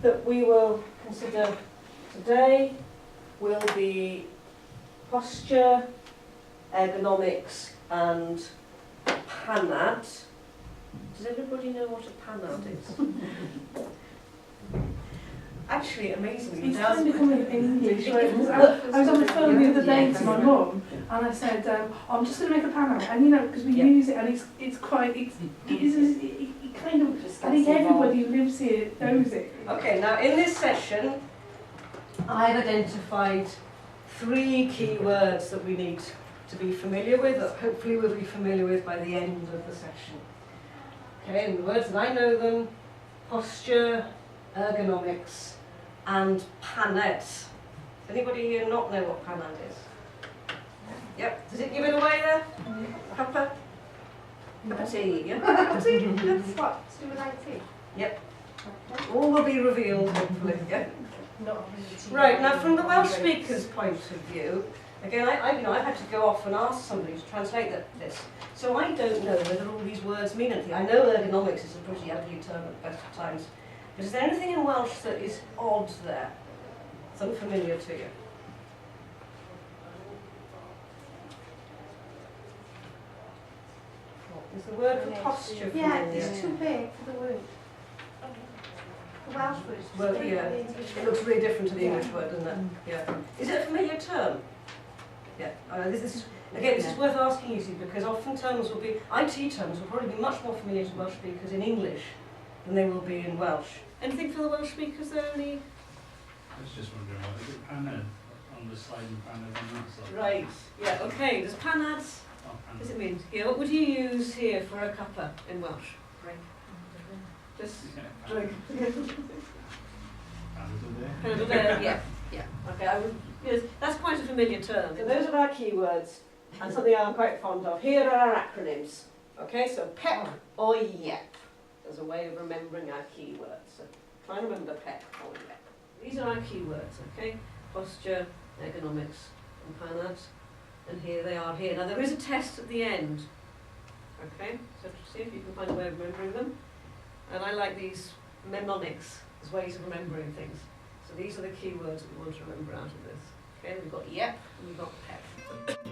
that we will consider today will be posture, ergonomics and panad. Does everybody know what a panad is? Actually, amazingly, It's kind of becoming English. I was on the phone the other day to my mum, and I said, "I'm just going to make a panel," and you know, because we use it, and it's quite, it kind of, I think everybody who lives here knows it. Okay, now in this session, I've identified 3 key words that we need to be familiar with, that hopefully we'll be familiar with by the end of the session. Okay, and the words that I know them: posture, ergonomics, and panad. Does anybody here not know what panad is? Yep. Does it give it away there? Cuppa? Cup of tea, yeah? Cup of tea? That's what? To do with IT? Yep. All will be revealed, hopefully. Yeah. Not Right, now from the Welsh speaker's point of view, again, I've had to go off and ask somebody to translate this. So I don't know whether all these words mean anything. I know ergonomics is a pretty ugly term at best of times. But is there anything in Welsh that is odd there? It's unfamiliar to you? Is the word for posture familiar? Yeah, it's too big for the word. The Welsh word is Well, too big yeah. for the English It word. looks really different to the English word, doesn't it? Yeah. Is it a familiar term? Yeah. This is worth asking you, see, because often terms will be, IT terms will probably be much more familiar to Welsh speakers in English than they will be in Welsh. Anything for the Welsh speakers there? Any? I was just wondering why they get panad on the side and panad on that side. Right. Yeah. Okay. Does panad? Oh, What does panad. it mean? Here. What would you use here for a cuppa in Welsh? Drink. Just Yeah, drink. panad Over there. Yeah. Yeah. Okay. I would. Yes, that's quite a familiar term. So those are our keywords, and something I'm quite fond of. Here are our acronyms. Okay. So PEP or YEP. There's a way of remembering our keywords. So try and remember PEP or YEP. These are our keywords, okay? Posture, ergonomics, and panad. And here they are here. Now there is a test at the end. Okay? So see if you can find a way of remembering them. And I like these mnemonics as ways of remembering things. So these are the keywords that we want to remember out of this. Okay, we've got YEP and we've got PEP.